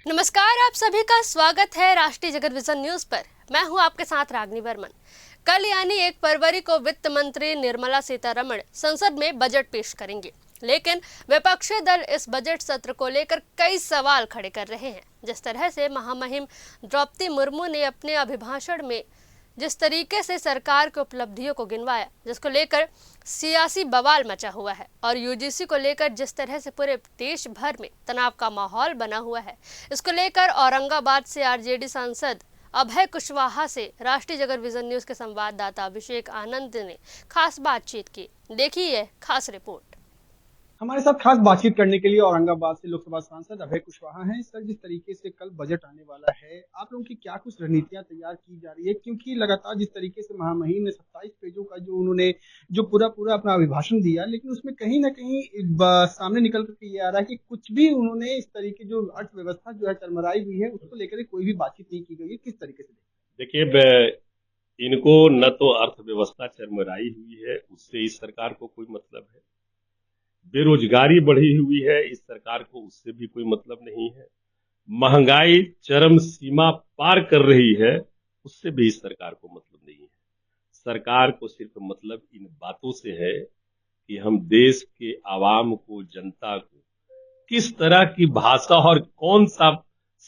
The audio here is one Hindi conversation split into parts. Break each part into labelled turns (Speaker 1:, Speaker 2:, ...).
Speaker 1: नमस्कार, आप सभी का स्वागत है राष्ट्रीय जगत विजन न्यूज पर। मैं हूं आपके साथ रागनी वर्मन। कल यानी 1 फरवरी को वित्त मंत्री निर्मला सीतारमण संसद में बजट पेश करेंगे, लेकिन विपक्षी दल इस बजट सत्र को लेकर कई सवाल खड़े कर रहे हैं। जिस तरह से महामहिम द्रौपदी मुर्मू ने अपने अभिभाषण में जिस तरीके से सरकार की उपलब्धियों को गिनवाया, जिसको लेकर सियासी बवाल मचा हुआ है, और यूजीसी को लेकर जिस तरह से पूरे देश भर में तनाव का माहौल बना हुआ है, इसको लेकर औरंगाबाद से आरजेडी सांसद अभय कुशवाहा से राष्ट्रीय जगत विजन न्यूज के संवाददाता अभिषेक आनंद ने खास बातचीत की। देखिए खास रिपोर्ट।
Speaker 2: हमारे साथ खास बातचीत करने के लिए औरंगाबाद से लोकसभा सांसद अभय कुशवाहा हैं। सर, जिस तरीके से कल बजट आने वाला है, आप लोगों की क्या कुछ रणनीतियां तैयार की जा रही है? क्योंकि लगातार जिस तरीके से महामहिम ने 27 पेजों का उन्होंने पूरा अपना अभिभाषण दिया, लेकिन उसमें कहीं ना कहीं सामने निकल करके ये आ रहा है कि कुछ भी उन्होंने इस तरीके जो अर्थव्यवस्था जो है चरमराई हुई है, उसको लेकर कोई भी बातचीत नहीं की गई है। किस तरीके से?
Speaker 3: देखिए, इनको न तो अर्थव्यवस्था चरमराई हुई है, उससे इस सरकार को कोई मतलब है। बेरोजगारी बढ़ी हुई है, इस सरकार को उससे भी कोई मतलब नहीं है। महंगाई चरम सीमा पार कर रही है, उससे भी इस सरकार को मतलब नहीं है। सरकार को सिर्फ मतलब इन बातों से है कि हम देश के आवाम को, जनता को किस तरह की भाषा और कौन सा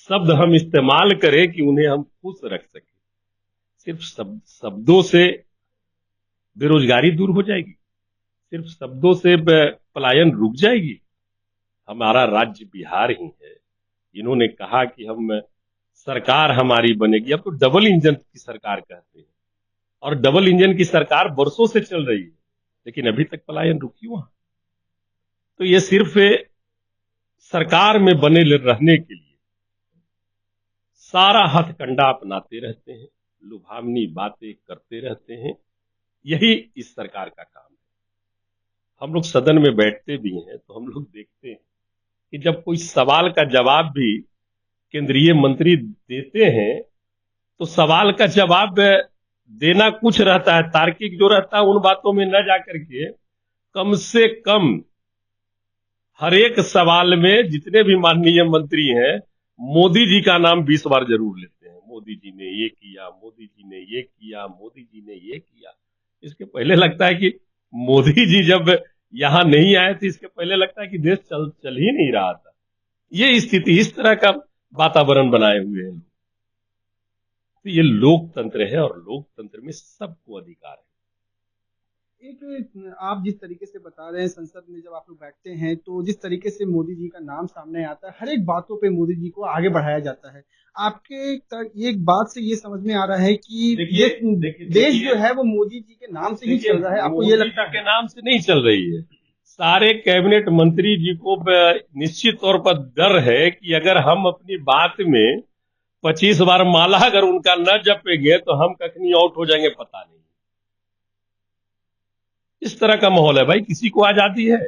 Speaker 3: शब्द हम इस्तेमाल करें कि उन्हें हम खुश रख सकें। सिर्फ शब्दों से बेरोजगारी दूर हो जाएगी, सिर्फ शब्दों से पलायन रुक जाएगी? हमारा राज्य बिहार ही है। इन्होंने कहा कि हम सरकार हमारी बनेगी, अब तो डबल इंजन की सरकार कहते हैं, और डबल इंजन की सरकार वर्षों से चल रही है, लेकिन अभी तक पलायन रुकी वहां। तो ये सिर्फ सरकार में बने रहने के लिए सारा हथकंडा अपनाते रहते हैं, लुभावनी बातें करते रहते हैं। यही इस सरकार का काम है। हम लोग सदन में बैठते भी हैं तो हम लोग देखते हैं कि जब कोई सवाल का जवाब भी केंद्रीय मंत्री देते हैं तो सवाल का जवाब देना कुछ रहता है, तार्किक जो रहता है उन बातों में न जाकर के कम से कम हर एक सवाल में जितने भी माननीय मंत्री हैं, मोदी जी का नाम 20 बार जरूर लेते हैं। मोदी जी ने ये किया, मोदी जी ने ये किया, मोदी जी ने ये किया। इसके पहले लगता है कि मोदी जी जब यहां नहीं आए थे, इसके पहले लगता है कि देश चल ही नहीं रहा था। ये स्थिति, इस तरह का वातावरण बनाए हुए हैं। तो ये लोकतंत्र है और लोकतंत्र में सबको अधिकार है।
Speaker 2: एक आप जिस तरीके से बता रहे हैं, संसद में जब आप लोग बैठते हैं तो जिस तरीके से मोदी जी का नाम सामने आता है, हर एक बातों पे मोदी जी को आगे बढ़ाया जाता है। आपके एक बात से ये समझ में आ रहा है कि देश जो है वो मोदी जी के नाम से ही चल रहा है। आपको ये लगता है?
Speaker 3: के नाम से नहीं चल रही है। सारे कैबिनेट मंत्री जी को निश्चित तौर पर डर है कि अगर हम अपनी बात में 25 बार माला अगर उनका न जपेंगे तो हम कखनी आउट हो जाएंगे, पता नहीं। इस तरह का माहौल है भाई। किसी को आजादी है?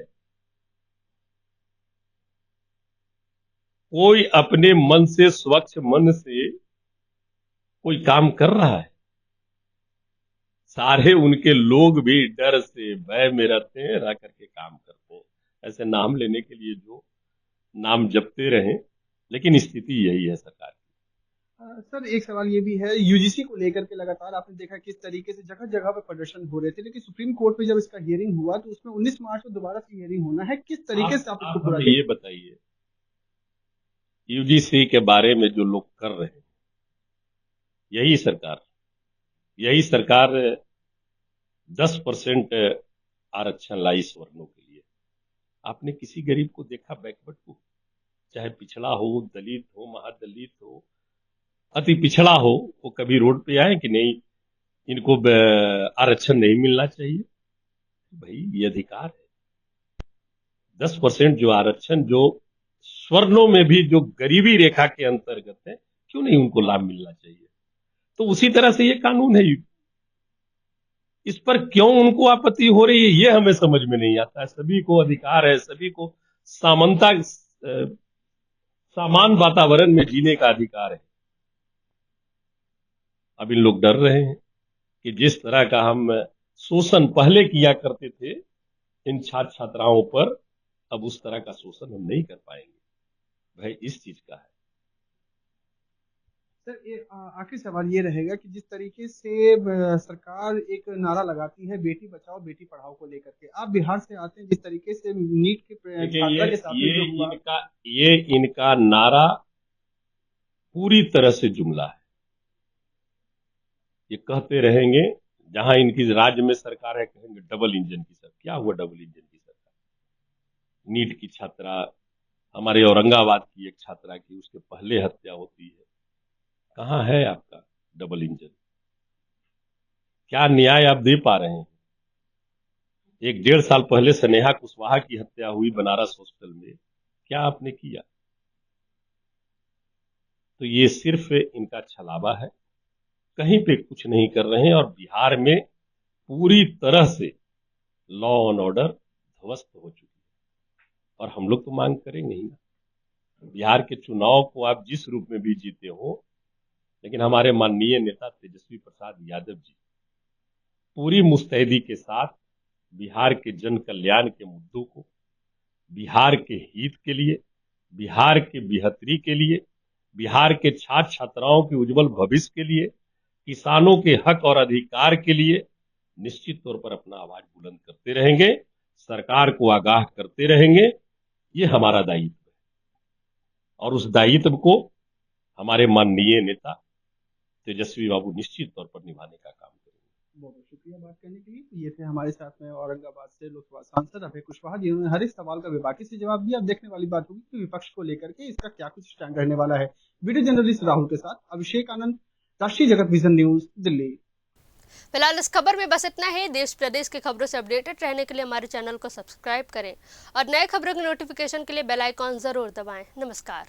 Speaker 3: कोई अपने मन से, स्वच्छ मन से कोई काम कर रहा है? सारे उनके लोग भी डर से, भय में रहते हैं, रह करके काम करते हैं, ऐसे नाम लेने के लिए जो नाम जपते रहें। लेकिन स्थिति यही है सरकार की।
Speaker 2: सर, एक सवाल ये भी है, यूजीसी को लेकर के लगातार आपने देखा किस तरीके से जगह जगह पे प्रदर्शन हो रहे थे, लेकिन सुप्रीम कोर्ट में जब इसका हियरिंग हुआ तो उसमें 19 मार्च को दोबारा से हियरिंग होना है। किस तरीके से आप इसको पूरा?
Speaker 3: ये बताइए, यूजीसी के बारे में जो लोग कर रहे हैं, यही सरकार 10% आरक्षण लाई सवर्णों के लिए। आपने किसी गरीब को देखा, बैकवर्ड को, चाहे पिछड़ा हो, दलित हो, महादलित हो, अति पिछड़ा हो, वो कभी रोड पे आए कि नहीं इनको आरक्षण नहीं मिलना चाहिए? भाई ये अधिकार है। 10% जो आरक्षण, जो स्वर्णों में भी जो गरीबी रेखा के अंतर्गत है, क्यों नहीं उनको लाभ मिलना चाहिए? तो उसी तरह से ये कानून है। इस पर क्यों उनको आपत्ति हो रही है, ये हमें समझ में नहीं आता है। सभी को अधिकार है, सभी को समान वातावरण में जीने का अधिकार है। अब इन लोग डर रहे हैं कि जिस तरह का हम शोषण पहले किया करते थे इन छात्र छात्राओं पर, अब उस तरह का शोषण हम नहीं कर पाएंगे। भय इस चीज का है।
Speaker 2: सर आखिरी सवाल ये रहेगा कि जिस तरीके से सरकार एक नारा लगाती है बेटी बचाओ बेटी पढ़ाओ को लेकर के, आप बिहार से आते हैं, जिस तरीके से नीट के
Speaker 3: देखिए
Speaker 2: छात्रा के साथ में जो हुआ,
Speaker 3: ये इनका नारा पूरी तरह से जुमला है। ये कहते रहेंगे, जहां इनकी राज्य में सरकार है कहेंगे डबल इंजन की सरकार। क्या हुआ डबल इंजन की सरकार? नीट की छात्रा, हमारे औरंगाबाद की एक छात्रा की उसके पहले हत्या होती है। कहाँ है आपका डबल इंजन? क्या न्याय आप दे पा रहे हैं? 1-1.5 साल पहले स्नेहा कुशवाहा की हत्या हुई बनारस हॉस्टल में, क्या आपने किया? तो ये सिर्फ इनका छलावा है, कहीं पे कुछ नहीं कर रहे हैं। और बिहार में पूरी तरह से लॉ एंड ऑर्डर ध्वस्त हो चुकी है, और हम लोग तो मांग करेंगे ही ना। बिहार के चुनाव को आप जिस रूप में भी जीते हो, लेकिन हमारे माननीय नेता तेजस्वी प्रसाद यादव जी पूरी मुस्तैदी के साथ बिहार के जन कल्याण के मुद्दों को, बिहार के हित के लिए, बिहार के बेहतरी के लिए, बिहार के छात्र छात्राओं के उज्जवल भविष्य के लिए, किसानों के हक और अधिकार के लिए निश्चित तौर पर अपना आवाज बुलंद करते रहेंगे, सरकार को आगाह करते रहेंगे। ये हमारा दायित्व है, और उस दायित्व को हमारे माननीय नेता तेजस्वी बाबू निश्चित तौर पर निभाने का काम करेंगे।
Speaker 2: बहुत बहुत शुक्रिया बात करने के लिए। ये थे हमारे साथ में औरंगाबाद से लोकसभा सांसद अभय कुशवाहा, जिन्होंने हर एक सवाल का बेबाकी से जवाब दिया। अब देखने वाली बात होगी कि विपक्ष को लेकर के इसका क्या कुछ स्टैंड रहने वाला है। वीडियो जर्नलिस्ट राहुल के साथ अभिषेक आनंद, राष्ट्रीय जगत विजन न्यूज, दिल्ली।
Speaker 1: फिलहाल इस खबर में बस इतना है। देश प्रदेश की खबरों से अपडेटेड रहने के लिए हमारे चैनल को सब्सक्राइब करें और नए खबरों की नोटिफिकेशन के लिए बेल आइकॉन जरूर दबाएं। नमस्कार।